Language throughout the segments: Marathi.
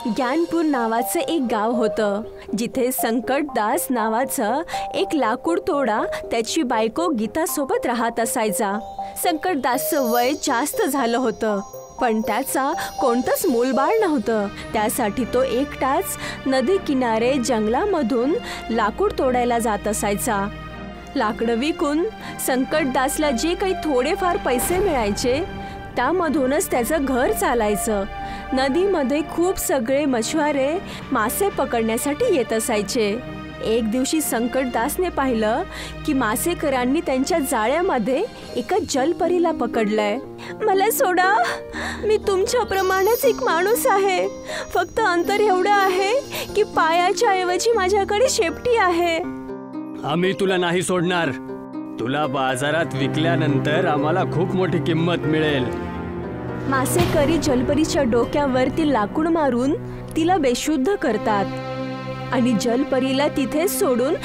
ज्ञानपूर नावाचं एक गाव होतं, जिथे संकटदास नावाचं एक लाकूड तोडा त्याची बायको गीतासोबत राहत असायचा. संकटदासचं वय जास्त झालं होतं, पण त्याचा कोणतंच मूलबाळ नव्हतं. त्यासाठी तो एकटाच नदी किनारे जंगलामधून लाकूड तोडायला जात असायचा. लाकडं विकून संकटदासला जे काही थोडेफार पैसे मिळायचे त्यामधूनच त्याचं घर चालायचं. नदीमध्ये खूप सगळे मछुआरे मासे पकडण्यासाठी येत असायचे. एक दिवशी संकटदासने पाहिलं की मासेकरांनी त्यांच्या जाळ्यामध्ये एका जलपरीला पकडलंय. मला सोडा, मी तुमच्याप्रमाणेच एक माणूस आहे. फक्त अंतर एवढं आहे की पायाच्या ऐवजी माझ्याकडे शेपटी आहे. आम्ही तुला नाही सोडणार. तुला बाजारात विकल्यानंतर आम्हाला खूप मोठी किंमत मिळेल. मासेकरी जलपरीच्या डोक्यावरती लाकूड मारून तिला बेशुद्ध करतात आणि जलपरीला तिथे सोडून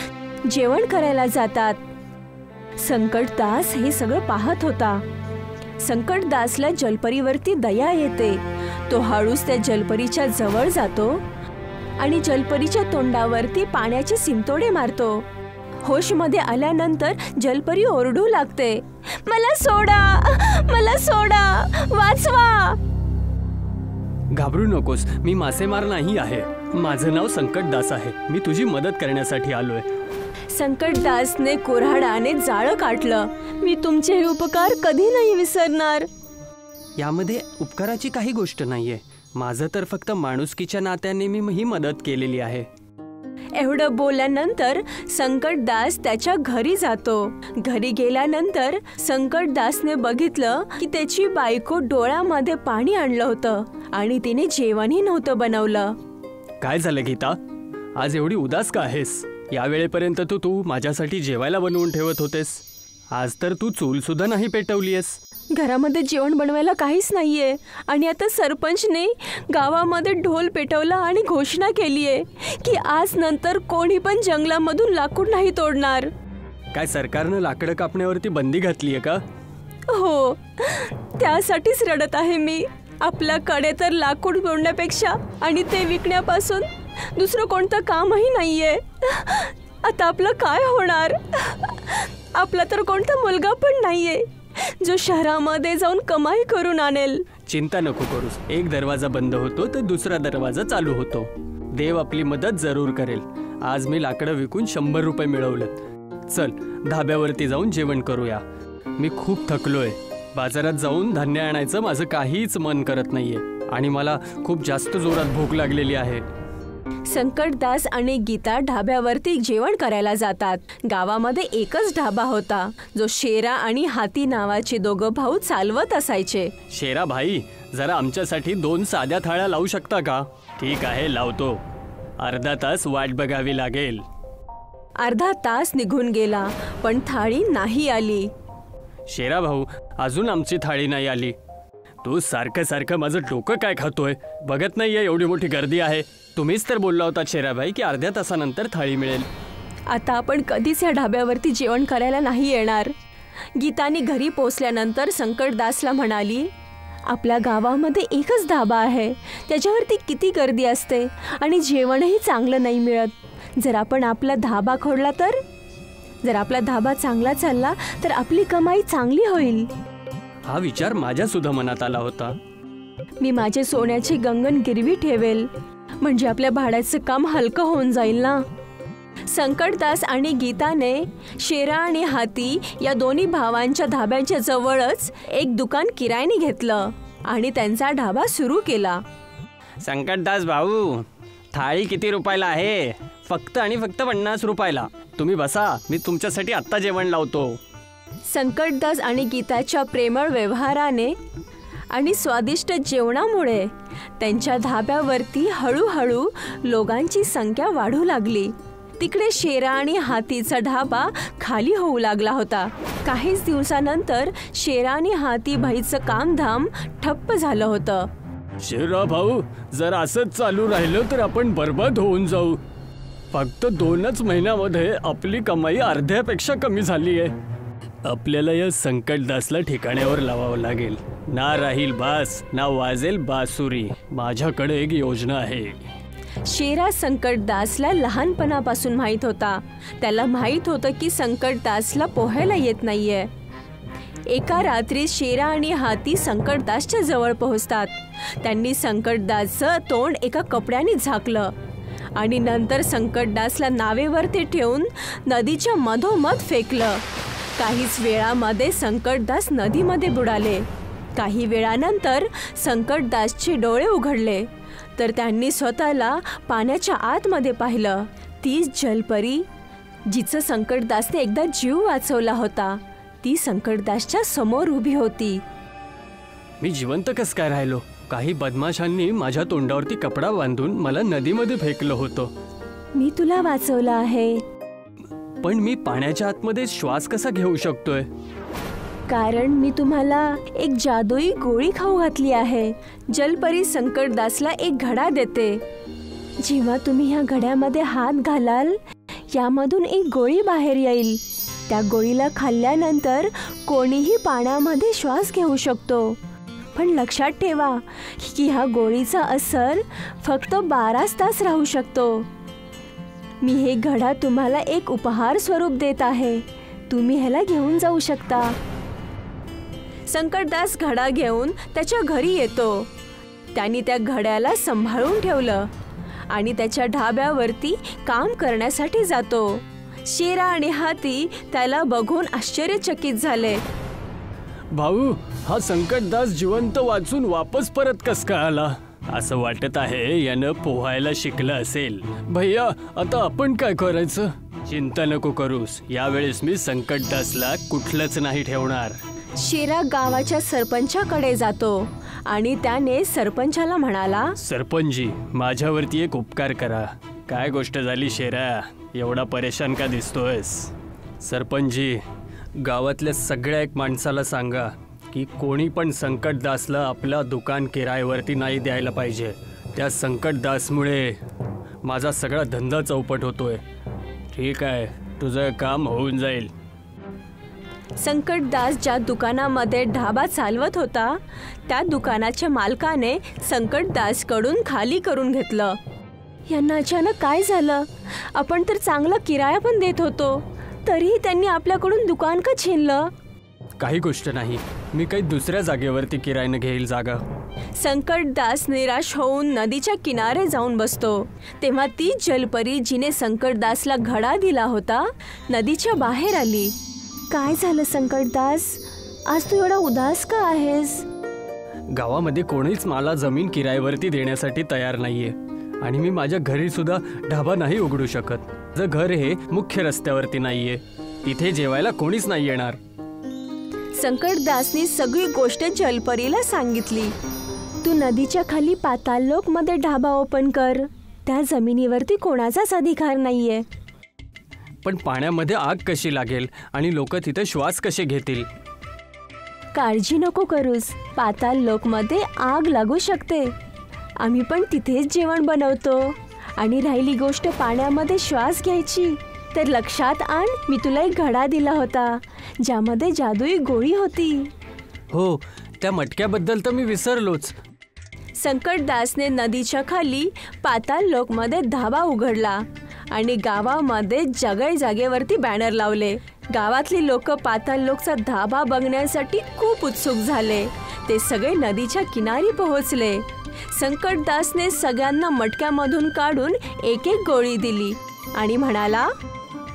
जेवण करायला जातात. संकटदास हे सगळं पाहत होता. संकटदासला जलपरीवरती दया येते. तो हळूच त्या जलपरीच्या जवळ जातो आणि जलपरीच्या तोंडावरती पाण्याचे शिंतोडे मारतो. होशमध्ये आल्यानंतर जलपरी ओरडू लागते, मला सोडा, मला सोडा, वाचवा. घाबरू नकोस, मी मासेमार नाही आहे. माझं नाव संकटदास आहे. मी तुझी मदत करण्यासाठी आलोय. संकटदासने कुऱ्हाडाने जाळं काढलं. मी तुमचे हे उपकार कधी नाही विसरणार. यामध्ये उपकाराची काही गोष्ट नाहीये. माझं तर फक्त माणुसकीच्या नात्याने मी ही मदत केलेली आहे. एवढं बोलल्यानंतर संकटदास त्याच्या घरी जातो. घरी गेल्यानंतर संकटदासने बघितलं की त्याची बायको डोळ्यामध्ये पाणी आणलं होतं आणि तिने जेवणही नव्हतं बनवलं. काय झालं गीता, आज एवढी उदास का आहेस? या वेळेपर्यंत तू माझ्यासाठी जेवायला बनवून ठेवत होतेस. आज तर तू चूल सुद्धा नाही पेटवलीयस. घरामध्ये जेवण बनवायला काहीच नाहीये आणि आता सरपंचने गावामध्ये ढोल पेटवला आणि घोषणा केलीये की आज नंतर कोणी पण जंगलामधून लाकूड नाही तोडणार. काय सरकारनं लाकडं कापण्यावरती बंदी घातलीये का? हो, त्यासाठीच रडत आहे मी. आपल्याकडे तर लाकूड तोडण्यापेक्षा आणि ते विकण्यापासून दुसरं कोणतं कामही नाहीये. आता आपलं काय होणार? आपला तर कोणता मुलगा पण नाहीये जो शहरामध्ये जाऊन कमाई करून आणेल. चिंता नको करूस. एक दरवाजा बंद होतो तर दुसरा दरवाजा चालू होतो. देव आपली मदत जरूर करेल. आज मी लाकडं विकून 100 रुपये मिळवलेत. चल धाब्यावरती जाऊन जेवण करूया. मी खूप थकलोय. बाजारात जाऊन धान्य आणायचं माझं काहीच मन करत नाहीये आणि मला खूप जास्त जोरात भूक लागलेली आहे. संकटदास आणि गीता ढाब्यावरती जेवण करायला जातात. गावामध्ये एकच ढाबा होता जो शेरा आणि हाती नावाचे दोघं भाऊ चालवत असायचे. शेरा भाई, जरा आमच्यासाठी 2 साध्या थाळ्या लावू शकता का? ठीक आहे, लावतो. अर्धा तास वाट बघावी लागेल. अर्धा तास निघून गेला पण थाळी नाही आली. शेरा भाऊ, अजून आमची थाळी नाही आली. तू सारखं सारखं माझं डोकं काय खातोय? बघत नाहीये एवढी मोठी गर्दी आहे. तुम्हीच तर बोलला होता शेराभाई की अर्ध्या तासानंतर थाळी मिळेल. आता आपण कधीच या ढाब्यावरती जेवण करायला नाही येणार. गीताने घरी पोचल्यानंतर संकटदासला म्हणाली, आपल्या गावामध्ये एकच ढाबा आहे. त्याच्यावरती किती गर्दी असते आणि जेवणही चांगलं नाही मिळत. जर आपण आपला ढाबा खोडला तर? जर आपला ढाबा चांगला चालला तर आपली कमाई चांगली होईल. हा विचार माझ्या सुद्धा मनात आला होता. मी माझे सोन्याची गंगन गिरवी ठेवेल, म्हणजे आपल्या भाड्याचं काम हलकं होऊन जाईल ना. संकटदास आणि गीताने शेरा आणि हाती या दोन्ही भावांच्या धाब्यांच्या जवळच एक दुकान किरायाने घेतलं आणि त्यांचा ढाबा सुरू केला. संकटदास भाऊ, थाळी किती रुपयाला आहे? फक्त आणि फक्त 50 रुपयाला. तुम्ही बसा, मी तुमच्यासाठी आत्ता जेवण लावतो. संकटदास आणि गीताच्या प्रेमळ व्यवहाराने आणि स्वादिष्ट जेवणामुळे त्यांच्या धाब्यावरती हळूहळू लोकांची संख्या वाढू लागली. तिकडे शेरा आणि हातीचा ढाबा खाली होऊ लागला होता. काहीच दिवसानंतर शेरा आणि हाती भाईचं कामधाम ठप्प झालं होतं. शेरा भाऊ, जर असंच चालू राहिलं तर आपण बर्बाद होऊन जाऊ. फक्त 2च महिन्यामध्ये आपली कमाई अर्ध्यापेक्षा कमी झाली आहे. आपल्याला या संकटदासला ठिकाण्यावर लावावं लागेल. ना राहील बास ना वाजेल बासुरी. माझ्याकडे एक योजना आहे. शेरा संकटदासला लहानपणापासून माहीत होता. त्याला माहीत होतं की संकटदासला पोहायला येत नाहीये. एका रात्री शेरा आणि हाती संकटदासच्या जवळ पोहोचतात. त्यांनी संकटदासचं तोंड एका कपड्याने झाकलं आणि नंतर संकटदासला नावेवरती ठेवून नदीच्या मधोमध फेकलं. काहीच वेळामध्ये संकटदास नदीमध्ये बुडाले. काही वेळानंतर संकटदासचे डोळे उघडले तर त्यांनी स्वतःला पाण्याच्या आतमध्ये पाहिलं. तीच जलपरी जिचं संकटदासने एकदा जीव वाचवला होता ती संकटदासच्या समोर उभी होती. मी जिवंत कस काय राहिलो? काही बदमाशांनी माझ्या तोंडावरती कपडा बांधून मला नदीमध्ये फेकलं होतं. मी तुला वाचवलं आहे. पण मी पाण्याच्या आतमध्ये श्वास कसा घेऊ शकतोय? कारण मी तुम्हाला एक जादुई गोळी खाऊ घातली आहे. जलपरी संकटदासला एक घडा देते. जेव्हा तुम्ही ह्या घड्यामध्ये हात घालाल यामधून एक गोळी बाहेर येईल. त्या गोळीला खाल्ल्यानंतर कोणीही पाण्यामध्ये श्वास घेऊ शकतो. पण लक्षात ठेवा की ह्या गोळीचा असर फक्त 12 तास राहू शकतो. मी हे घडा तुम्हाला एक उपहार स्वरूप देत आहे. तुम्ही ह्याला घेऊन जाऊ शकता. संकटदास घडा घेऊन त्याच्या घरी येतो. त्यांनी त्या घड्याला सांभाळून ठेवलं आणि त्याच्या ढाब्यावरती काम करण्यासाठी जातो. शेरा आणि हाती त्याला बघून आश्चर्यचकित झाले. भाऊ, हा संकटदास जिवंत वाचून वापस परत कस काय आला? असं वाटत आहे यानं पोहायला शिकलं असेल. भैया, आता आपण काय करायचं? चिंता नको करूस. यावेळेस मी संकटदासला कुठलंच नाही ठेवणार. शेरा गावाच्या सरपंचाकडे जातो आणि त्याने सरपंचाला म्हणाला, सरपंचजी, माझ्यावरती एक उपकार करा. काय गोष्ट झाली शेरा? एवढा परेशान का दिसतोयस? सरपंचजी, गावातल्या सगळ्या एक माणसाला सांगा की कोणी पण संकटदासला आपलं दुकान किरायावरती नाही द्यायला पाहिजे. त्या संकटदासमुळे माझा सगळा धंदा चौपट होतोय. ठीक आहे, तुझं काम होऊन जाईल. संकटदास ज्या दुकानामध्ये ढाबा चालवत होता त्या दुकानाच्या मालकाने संकटदासकडून खाली करून घेतलं. यांना अचानक काय झालं? आपण तर चांगला किराया पण देत होतो, तरीही त्यांनी आपल्याकडून दुकान का छीनलं? काही गोष्ट नाही, मी काही दुसऱ्या जागेवरती किरायाने घेईल जागा. संकटदास निराश होऊन नदीच्या किनारे जाऊन बसतो. तेव्हा ती जलपरी जिने संकटदासला घडा दिला होता नदीच्या बाहेर आली. काय झालं संकटदास? आज तू एवढा उदास का आहेस? गावामध्ये कोणीच मला जमीन किरायावरती देण्यासाठी तयार नाहीये आणि मी माझ्या घरी सुद्धा ढाबा नाही उघडू शकत. माझं घर हे मुख्य रस्त्यावरती नाहीये. तिथे जेवायला कोणीच नाही येणार. संकटदासनी सगळी गोष्ट जलपरीला सांगितली. तू नदीच्या खाली पाताळलोक मध्ये ढाबा ओपन कर. त्या जमिनीवरती कोणाचाच अधिकार नाहीये. पण पाण्यामध्ये आग कशी लागेल आणि लोक तिथे श्वास कसे घेतील? काळजी नको करूस. पाताळलोक मध्ये आग लागू शकते. आम्ही पण तिथेच जेवण बनवतो. आणि राहिली गोष्ट पाण्यामध्ये श्वास घ्यायची, तर लक्षात आण, मी तुला एक घडा दिला होता ज्यामध्ये जादुई गोळी होती. हो, त्या मटक्याबद्दल तर मी विसरलोच. संकटदासने नदीच्या खाली पाताळलोकमध्ये धाबा उघडला आणि गावामध्ये जागेवरती बॅनर लावले. गावातली लोक पाताळलोकचा धाबा बघण्यासाठी खूप उत्सुक झाले. ते सगळे नदीच्या किनारी पोहोचले. संकटदासने सगळ्यांना मटक्यामधून काढून एक एक गोळी दिली आणि म्हणाला,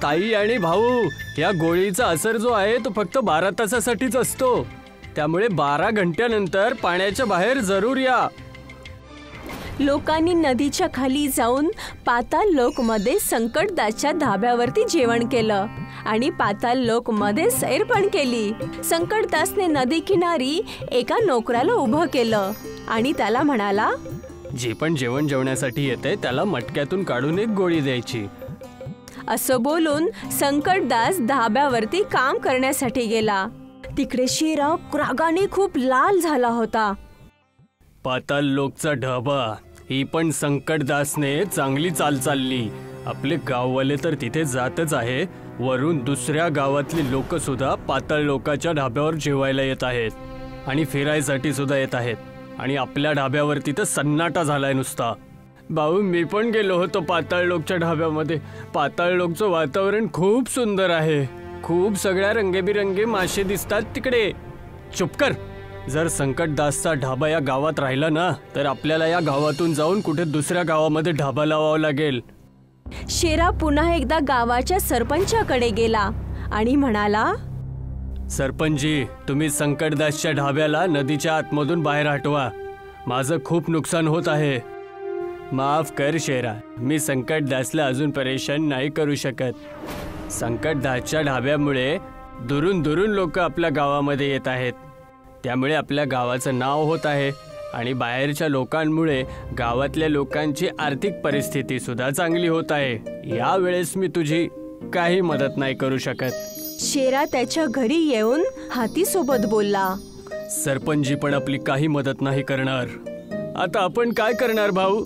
ताई आणि भाऊ, या गोळीचा असर जो आहे तो फक्त 12 तासासाठीच असतो. त्यामुळे 12 घंट्यानंतर पाण्याच्या बाहेर जरूर या. लोकांनी नदीच्या खाली जाऊन पाताळलोकमध्ये संकटदासच्या धाब्यावरती जेवण केलं आणि पाताळलोकमध्ये सैर पण केली. संकटदासने नदी किनारी एका नोकराला उभं केलं आणि त्याला म्हणाला, जे पण जेवण जेवण्यासाठी येते त्याला मटक्यातून काढून एक गोळी द्यायची. असं बोलून संकटदास धाब्यावरती काम करण्यासाठी गेला. तिकडे शेरा रागाने खूप लाल झाला होता. पाताळलोकचा ढाबा, ही पण संकटदासने चांगली चाल चालली. आपले गाववाले तर तिथे जातच आहे, वरून दुसऱ्या गावातली लोक सुद्धा पाताळलोकाच्या ढाब्यावर जेवायला येत आहेत. आणि फिरायसाठी सुद्धा येत आहेत. आणि आपल्या ढाब्यावरती तर सन्नाटा झालाय नुसता. भाऊ, मी पण गेलो होतो पाताळलोकच्या ढाब्यामध्ये. पाताळलोकचं वातावरण खूप सुंदर आहे. खूप सगळ्या रंगेबिरंगी मासे दिसतात तिकडे. चुप कर. जर संकटदासचा ढाबा या गावात राहिला ना, तर आपल्याला या गावातून जाऊन कुठे दुसऱ्या गावामध्ये ढाबा लावावा लागेल. शेरा पुन्हा एकदा गावाच्या सरपंचाकडे गेला आणि म्हणाला, सरपंचजी, तुम्ही संकटदासच्या ढाब्याला नदीच्या आतमधून बाहेर हटवा. माझं खूप नुकसान होत आहे. माफ कर शेरा, मी संकटदासला अजून परेशान नाही करू शकत. संकटदासच्या ढाब्यामुळे दुरून दुरून लोक आपल्या गावामध्ये येत आहेत. त्यामुळे आपल्या गावाचं नाव होत आहे आणि बाहेरच्या लोकांमुळे गावातल्या लोकांची आर्थिक परिस्थिती सुद्धा चांगली होत आहे. यावेळेस मी तुझी काही मदत नाही करू शकत. शेरा त्याच्या घरी येऊन हातीसोबत बोलला, सरपंचजी पण आपली काही मदत नाही करणार. आता आपण काय करणार भाऊ?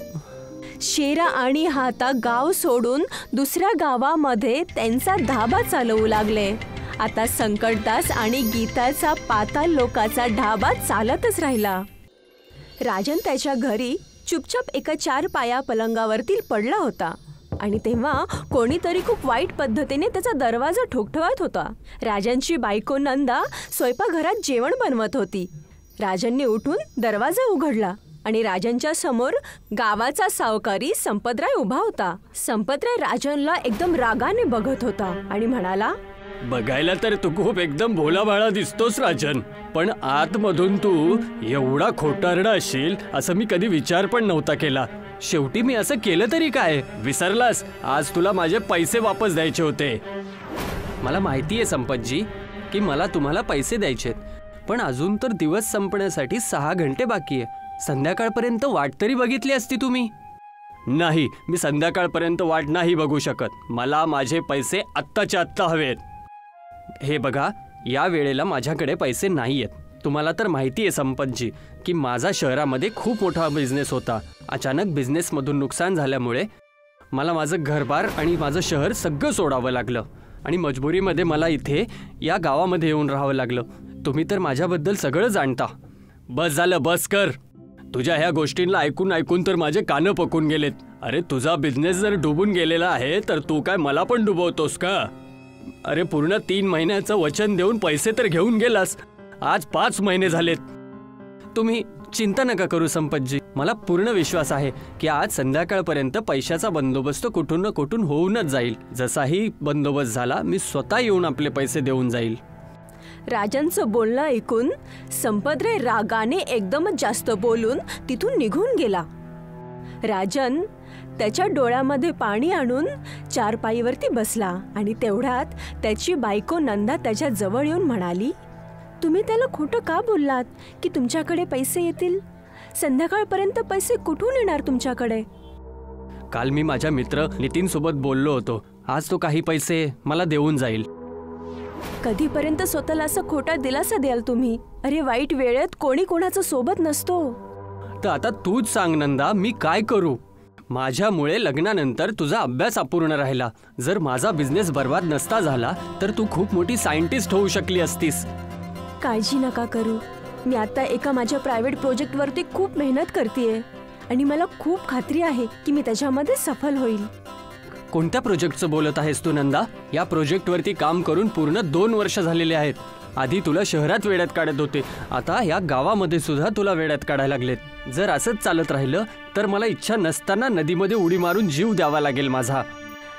शेरा आणि हाता गाव सोडून दुसऱ्या गावामध्ये त्यांचा धाबा चालवू लागले. आता संकटदास आणि गीताचा पाताळलोकाचा ढाबा चालतच राहिला. राजन त्याच्या घरी चुपचाप एका 4 पाया पलंगावरती पडला होता आणि तेव्हा कोणीतरी खूप वाईट पद्धतीने त्याचा दरवाजा ठोकठवात होता. राजनची बायको नंदा स्वयंपाकघरात जेवण बनवत होती. राजनने उठून दरवाजा उघडला आणि राजनच्या समोर गावाचा सावकारी संपतराय उभा होता. संपतराय राजनला एकदम रागाने बघत होता आणि म्हणाला, बघायला तर तू खूप एकदम भोलाभाळा दिसतोस राजन, पण आतमधून तू एवढा खोटारडा असशील असं मी कधी विचार पण नव्हता केला. शेवटी मी असं केलं तरी काय? विसरलास? आज तुला माझे पैसे वापस द्यायचे होते. मला माहिती आहे संपतजी की मला तुम्हाला पैसे द्यायचेत, पण अजून तर दिवस संपण्यासाठी 6 घंटे बाकी आहे. संध्याकाळपर्यंत वाट तरी बघितली असती तुम्ही. नाही, मी संध्याकाळपर्यंत वाट नाही बघू शकत. मला माझे पैसे आत्ताच्या आत्ता हवेत. हे बघा, या वेळेला माझ्याकडे पैसे नाही आहेत. तुम्हाला तर माहिती आहे संपतजी की माझा शहरामध्ये खूप मोठा बिझनेस होता. अचानक बिझनेसमधून नुकसान झाल्यामुळे मला माझं घरबार आणि माझं शहर सगळं सोडावं लागलं आणि मजबुरीमध्ये मला इथे या गावामध्ये येऊन राहावं लागलं. तुम्ही तर माझ्याबद्दल सगळं जाणता. बस झालं, बस कर. तुझ्या ह्या गोष्टींना ऐकून ऐकून तर माझे कानं पकून गेलेत. अरे, तुझा बिझनेस जर डुबून गेलेला आहे तर तू काय मला पण डुबवतोस का? अरे, पूर्ण 3 महिन्याचं वचन देऊन पैसे तर घेऊन गेलास. आज 5 महिने झालेत. तुम्ही चिंता नका करू संपतजी. मला पूर्ण विश्वास आहे की आज संध्याकाळपर्यंत पैशाचा बंदोबस्त कुठून ना कुठून होऊनच जाईल. जसाही बंदोबस्त झाला मी स्वतः येऊन आपले पैसे देऊन जाईल. राजनचं बोलणं ऐकून संपतराय रागाने एकदमच जास्त बोलून तिथून निघून गेला. राजन त्याच्या डोळ्यामध्ये पाणी आणून 4 पायीवरती बसला आणि तेवढ्यात त्याची बायको नंदा त्याच्या जवळ येऊन म्हणाली, तुम्ही त्याला खोटं का बोललात की तुमच्याकडे पैसे येतील? संध्याकाळपर्यंत पैसे कुठून येणार तुमच्याकडे? काल मी माझ्या मित्र नितीन सोबत बोललो होतो. आज तो काही पैसे मला देऊन जाईल. कधीपर्यंत स्वतःला असं खोटा दिलासा द्याल तुम्ही? अरे, वाईट वेळेत कोणी कोणाचं सोबत नसतो. तर आता तूच सांग नंदा, मी काय करू? माझ्यामुळे लग्नानंतर तुझा अभ्यास अपूर्ण राहिला. जर माझा बिझनेस बर्बाद नसता झाला तर तू खूप मोठी सायंटिस्ट होऊ शकली असतीस. काळजी नका करू. मी आता एका माझ्या प्रायव्हेट प्रोजेक्टवरती खूप मेहनत करतेय आणि मला खूप खात्री आहे की मी त्याच्यामध्ये सफल होईल. कोणत्या प्रोजेक्टचं बोलत आहेस तू नंदा? या प्रोजेक्टवरती काम करून पूर्ण 2 वर्ष झालेले आहेत. आधी तुला शहरात वेड्यात काढत होते, आता या गावामध्ये सुद्धा तुला वेड्यात काढायला लागलेत. जर असंच चालत राहिलं तर मला इच्छा नसताना नदीमध्ये उडी मारून जीव द्यावा लागेल माझा.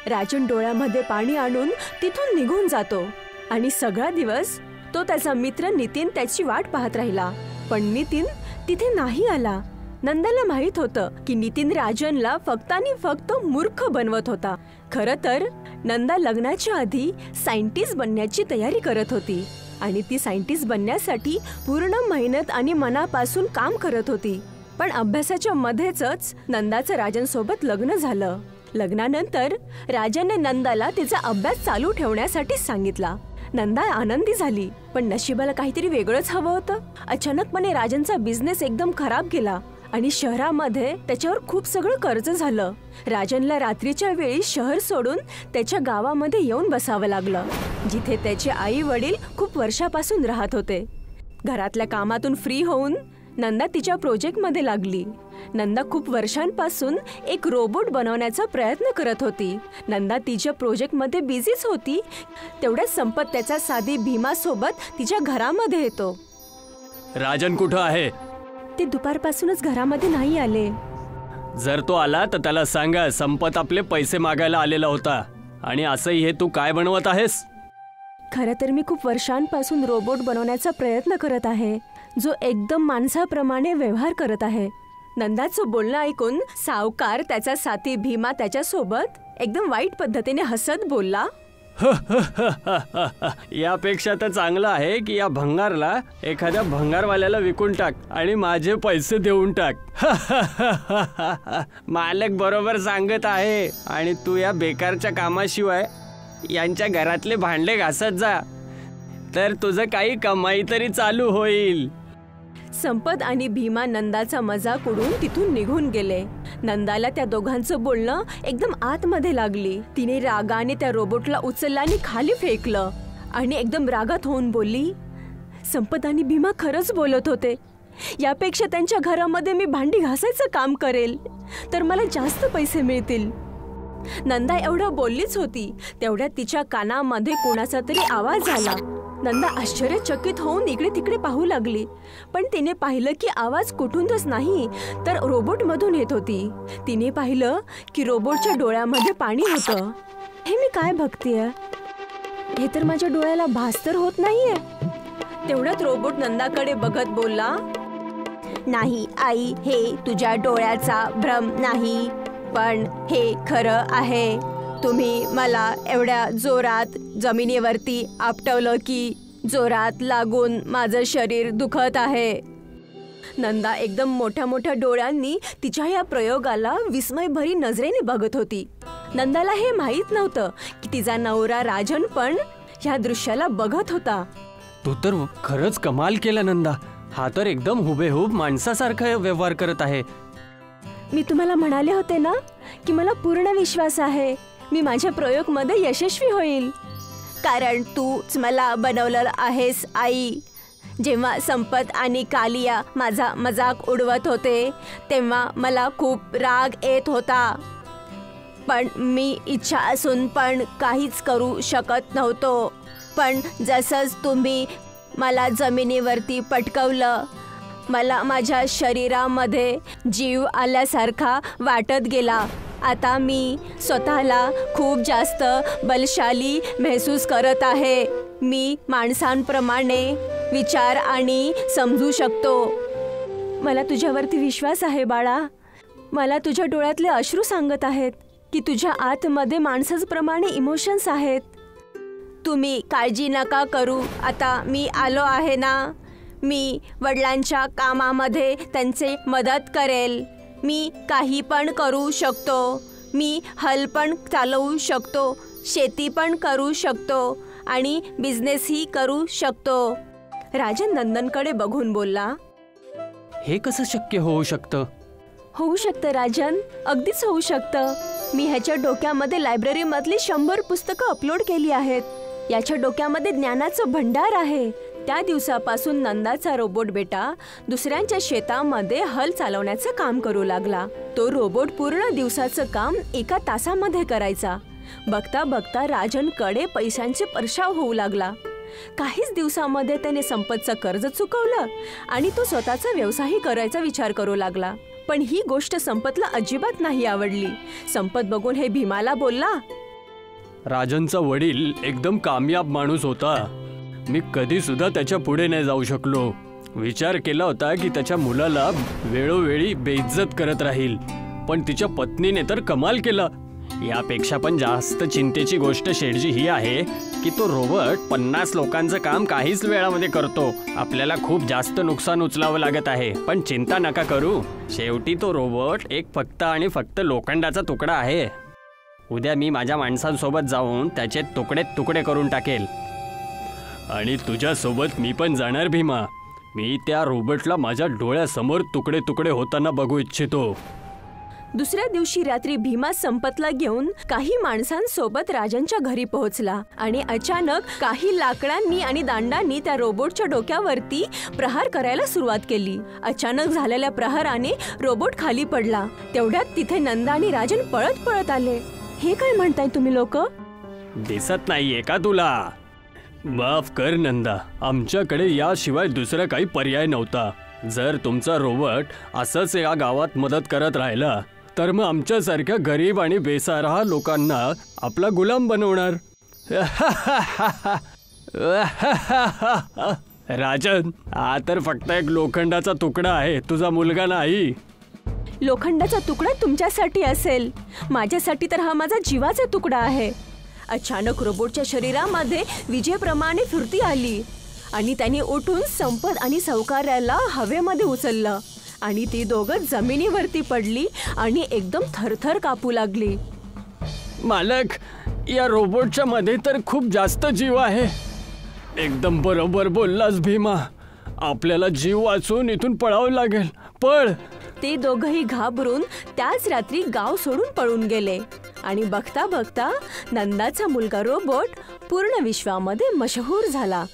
राजन डोळ्यामध्ये पाणी आणून तिथून निघून जातो आणि सगळा दिवस तो त्याचा मित्र नितीन त्याची वाट पाहत राहिला. पण नितीन तिथे नाही आला. नंदाला माहित होतं की नितीन राजनला फक्त आणि फक्त मूर्ख बनवत होता. खरं तर नंदा लग्नाच्या आधी सायंटिस्ट बनण्याची तयारी करत होती आणि ती सायंटिस्ट बनण्यासाठी पूर्ण मेहनत आणि मनापासून काम करत होती. पण अभ्यासाच्या मध्येच नंदाचं राजनसोबत लग्न झालं. लग्नानंतर राजनने नंदाला तिचा अभ्यास चालू ठेवण्यासाठी सांगितला. नंदा आनंदी झाली, पण नशिबाला काहीतरी वेगळंच हवं होतं. अचानकपणे राजनचा बिझनेस एकदम खराब गेला आणि शहरामध्ये त्याच्यावर खूप सगळं कर्ज झालं. राजनला रात्रीच्या वेळी शहर सोडून त्याच्या गावामध्ये येऊन बसावं लागलं, जिथे त्याचे आई वडील खूप वर्षापासून राहत होते. घरातल्या कामातून फ्री होऊन नंदा तिच्या प्रोजेक्टमध्ये लागली. नंदा खूप वर्षांपासून एक रोबोट बनवण्याचा प्रयत्न करत होती. नंदा तिच्या प्रोजेक्टमध्ये बिझीच होती. तेवढ्यात संपत त्याचा साथी भीमा सोबत तिच्या घरामध्ये येतो. राजन कुठं आहे? ते दुपारपासूनच घरामध्ये नाही आले. जर तो आला तर त्याला सांगा संपत आपले पैसे मागायला आलेला होता. आणि असंही हे तू काय बनवत आहेस? खरं तर मी खूप वर्षांपासून रोबोट बनवण्याचा प्रयत्न करत आहे, जो एकदम माणसाप्रमाणे व्यवहार करत आहे. नंदाचं बोलणं ऐकून सावकार त्याचा साथी भीमा त्याच्यासोबत एकदम वाईट पद्धतीने हसत बोलला. यापेक्षा तर चांगलं आहे की या भंगारला एखाद्या भंगारवाल्याला विकून टाक आणि माझे पैसे देऊन टाक. मालक बरोबर सांगत आहे. आणि तू या बेकारच्या कामाशिवाय यांच्या घरातले भांडे घासत जा, तर तुझं काही कमाई तरी चालू होईल. संपत आणि भीमा नंदाचा मजाक उडून तिथून निघून गेले. नंदाला त्या दोघांचं बोलणं एकदम आतमध्ये लागली. तिने रागाने त्या रोबोटला उचललं आणि खाली फेकलं आणि एकदम रागात होऊन बोलली, संपत आणि भीमा खरंच बोलत होते. यापेक्षा त्यांच्या घरामध्ये मी भांडी घासायचं काम करेल तर मला जास्त पैसे मिळतील. नंदा एवढं बोललीच होती, तेवढ्यात तिच्या कानामध्ये कोणाचा तरी आवाज आला. नंदा आश्चर्यचकित होऊन इकडे तिकडे पाहू लागली, पण तिने पाहिलं की आवाज कुठूनच नाही तर रोबोटमधून येत होती. तिने पाहिलं की रोबोटच्या डोळ्यामध्ये पाणी होतं. हे मी काय बघतेय? हे तर माझ्या डोळ्याला भास तर होत नाहीये. तेवढ्यात रोबोट नंदाकडे बघत बोलला, नाही आई, हे तुझ्या डोळ्याचा भ्रम नाही, पण हे खरं आहे. तुम्ही मला एवढ्या जोरात जमिनीवरती आपटवलं की जोरात लागून माझं शरीर दुखत आहे. नंदा एकदम मोठ्या मोठ्या डोळ्यांनी तिच्या या प्रयोगाला विस्मयभरी नजरेने बघत होती. नंदाला हे माहीत नव्हतं की तिचा नवरा राजन पण ह्या दृश्याला बघत होता. तू तर खरंच कमाल केला नंदा. हा तर एकदम हुबेहूब माणसासारखा व्यवहार करत आहे. मी तुम्हाला म्हणाले होते ना की मला पूर्ण विश्वास आहे मी माझ्या प्रयोगमध्ये यशस्वी होईल, कारण तूच मला बनवलं आहेस आई. जेव्हा संपत आणि कालिया माझा मजाक उडवत होते तेव्हा मला खूप राग येत होता, पण मी इच्छा असून पण काहीच करू शकत नव्हतो. पण जसंच तुम्ही मला जमिनीवरती पटकवलं, मला माझ्या शरीरामध्ये जीव आल्यासारखा वाटत गेला. आता मी स्वतःला खूप जास्त बलशाली महसूस करत आहे. मी माणसांप्रमाणे विचार आणि समजू शकतो. मला तुझ्यावरती विश्वास आहे बाळा. मला तुझ्या डोळ्यातले अश्रू सांगत आहेत की तुझ्या आतमध्ये माणसाप्रमाणे इमोशन्स आहेत. तुम्ही काळजी नका करू. आता मी आलो आहे ना. मी वडिलांच्या कामामध्ये त्यांचे मदत करेल. मी काही पण करू शकतो. मी हल पण चालवू शकतो, शेती पण करू शकतो आणि बिझनेसही करू शकतो. राजन नंदनकडे बघून बोलला, हे कसं शक्य होऊ शकतं? होऊ शकतं राजन, अगदीच होऊ शकतं. मी ह्याच्या डोक्यामध्ये लायब्ररीमधली 100 पुस्तकं अपलोड केली आहेत. याच्या डोक्यामध्ये ज्ञानाचं भंडार आहे. त्या दिवसापासून नंदाचा रोबोट बेटा दुसऱ्यांच्या शेतामध्ये हल चालवण्याचं काम करू लागला. तो रोबोट पूर्ण दिवसाचं काम 1 तासामध्ये करायचा. बघता बघता राजनकडे पैशांचे परशाव होऊ लागला. काहीच दिवसामध्ये त्याने संपतचं कर्ज चुकवलं आणि तो स्वतःचा व्यवसायही करायचा विचार करू लागला. पण ही गोष्ट संपतला अजिबात नाही आवडली. संपत बघून हे भीमाला बोलला, राजनचा वडील एकदम कामयाब माणूस होता. मी कधी सुद्धा त्याच्या पुढे नाही जाऊ शकलो. विचार केला होता की त्याच्या मुलाला वेळोवेळी बेइज्जत करत राहील, पण तिच्या पत्नीने तर कमाल केला. यापेक्षा पण जास्त चिंतेची गोष्ट शेठजी ही आहे की तो रोबोट 50 लोकांचं काम काहीच वेळामध्ये करतो. आपल्याला खूप जास्त नुकसान उचलावं लागत आहे, पण चिंता नका करू. शेवटी तो रोबोट एक फक्त आणि फक्त लोखंडाचा तुकडा आहे. उद्या मी माझ्या माणसांसोबत जाऊन त्याचे तुकडे तुकडे करून टाकेल. आणि तुझ्यासोबत मी पण जाणार भीमा. मी त्या रोबोटला माझ्या डोळ्यासमोर तुकडे तुकडे होताना बघू इच्छितो. दुसऱ्या दिवशी रात्री भीमा संपतला घेऊन काही माणसांसोबत राजांच्या घरी पोहोचला आणि अचानक काही लाकडांनी आणि दांडांनी त्या रोबोटच्या डोक्यावरती प्रहार करायला सुरुवात केली. अचानक झालेल्या प्रहाराने रोबोट खाली पडला. तेवढ्यात तिथे नंदा आणि राजन पळत पळत आले. हे काय म्हणताय तुम्ही लोक? दिसत नाहीये का तुला? माफ कर नंदा, आमच्याकडे याशिवाय दुसरा काही पर्याय नव्हता. जर तुमचा रोबोट असंच या गावात मदत करत राहिला तर मग आमच्यासारख्या गरीब आणि बेसहारा लोकांना आपला गुलाम बनवणार. राजन, हा तर फक्त एक लोखंडाचा तुकडा आहे, तुझा मुलगा नाही. लोखंडाचा तुकडा तुमच्यासाठी असेल, माझ्यासाठी तर हा माझा जीवाचा तुकडा आहे. अचानक रोबोटच्या शरीरामध्ये विजेप्रमाणे फुर्ती आली आणि त्यांनी उठून संपत आणि सावकाराला हवेमध्ये उचललं आणि ती दोघं जमिनीवरती पडली आणि एकदम थरथर कापू लागली. मालक, या रोबोटच्या मध्ये तर खूप जास्त जीव आहे. एकदम बरोबर बोललास भीमा, आपल्याला जीव वाचवून इथून पळावं लागेल. पळ. ते दोघंही घाबरून त्याच रात्री गाव सोडून पळून गेले आणि बघता बघता नंदाचा मुलगा रोबोट पूर्ण विश्वामध्ये मशहूर झाला.